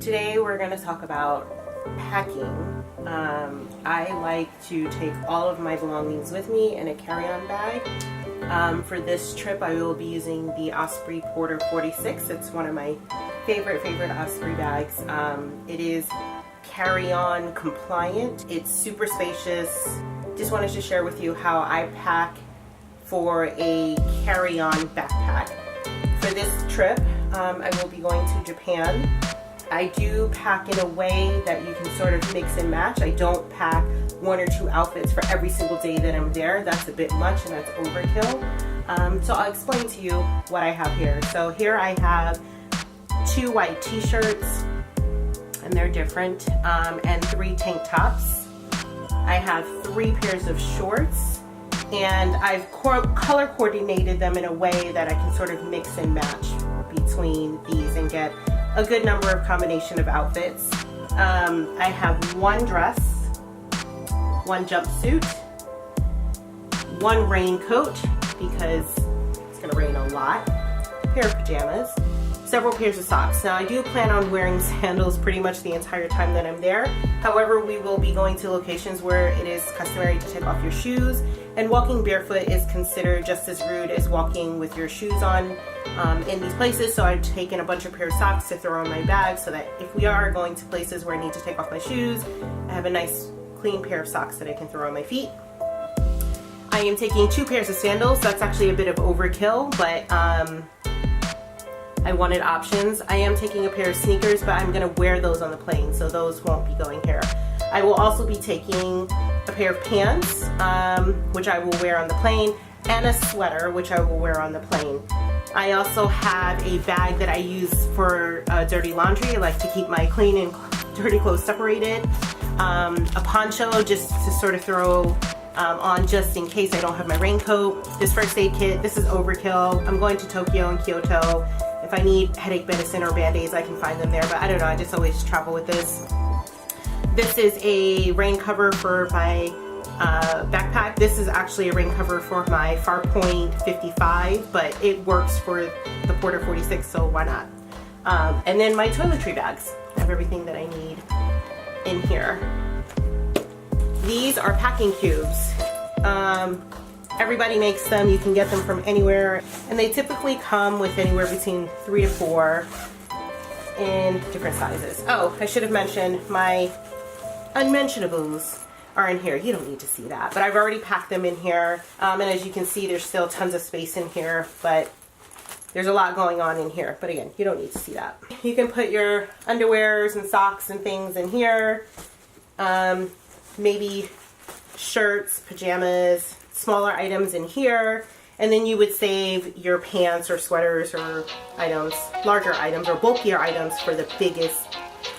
Today we're going to talk about packing. I like to take all of my belongings with me in a carry-on bag. For this trip I will be using the Osprey Porter 46. It's one of my favorite Osprey bags. It is carry-on compliant. It's super spacious. Just wanted to share with you how I pack for a carry-on backpack. For this trip I will be going to Japan. I do pack in a way that you can sort of mix and match. I don't pack one or two outfits for every single day that I'm there. That's a bit much and that's overkill. So I'll explain to you what I have here. So here I have 2 white t-shirts, and they're different, and 3 tank tops. I have 3 pairs of shorts, and I've color coordinated them in a way that I can sort of mix and match between these and get a good number of combination of outfits. I have 1 dress, 1 jumpsuit, 1 raincoat because it's gonna rain a lot, a pair of pajamas, several pairs of socks. Now I do plan on wearing sandals pretty much the entire time that I'm there. However, we will be going to locations where it is customary to take off your shoes, and walking barefoot is considered just as rude as walking with your shoes on in these places. So I've taken a bunch of pair of socks to throw in my bag so that if we are going to places where I need to take off my shoes, I have a nice clean pair of socks that I can throw on my feet. I am taking 2 pairs of sandals. That's actually a bit of overkill, but I wanted options. I am taking a pair of sneakers, but I'm gonna wear those on the plane, so those won't be going here. I will also be taking a pair of pants, which I will wear on the plane, and a sweater, which I will wear on the plane. I also have a bag that I use for dirty laundry. I like to keep my clean and dirty clothes separated. A poncho just to sort of throw on just in case I don't have my raincoat. This first aid kit, this is overkill. I'm going to Tokyo and Kyoto. If I need headache medicine or band-aids, I can find them there, but I don't know, I just always travel with this. This is a rain cover for my backpack. This is actually a rain cover for my Farpoint 55, but it works for the Porter 46, so why not? And then my toiletry bags. I have everything that I need in here. These are packing cubes. Everybody makes them. You can get them from anywhere, and they typically come with anywhere between 3 to 4 in different sizes. Oh, I should have mentioned my unmentionables are in here. You don't need to see that, but I've already packed them in here, and as you can see, there's still tons of space in here, but there's a lot going on in here. But again, you don't need to see that. You can put your underwears and socks and things in here, maybe shirts, pajamas, smaller items in here, and then you would save your pants or sweaters or items, larger items or bulkier items for the biggest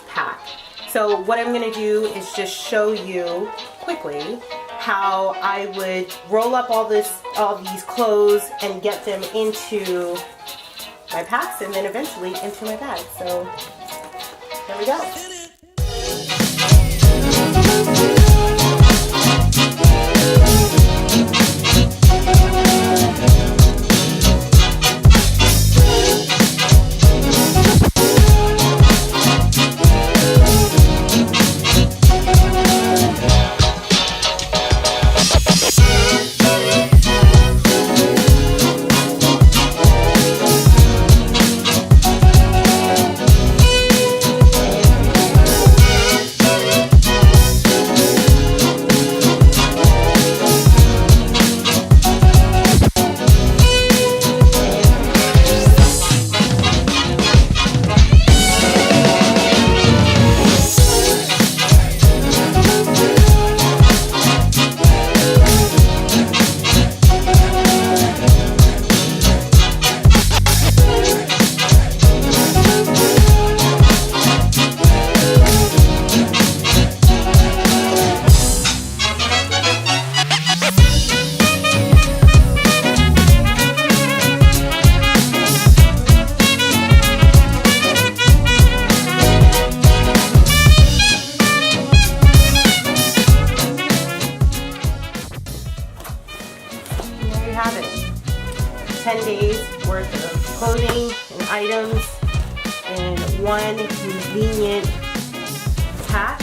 pack. So what I'm going to do is just show you quickly how I would roll up all these clothes and get them into my packs and then eventually into my bag. So there we go. convenient pack.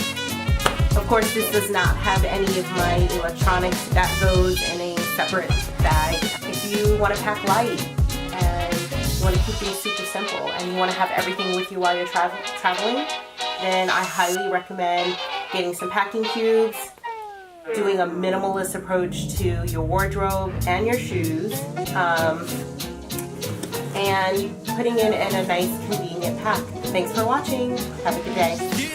Of course, this does not have any of my electronics. That goes in a separate bag. If you want to pack light and you want to keep things super simple and you want to have everything with you while you're traveling, then I highly recommend getting some packing cubes, doing a minimalist approach to your wardrobe and your shoes, and putting it in a nice convenient pack. Thanks for watching. Have a good day.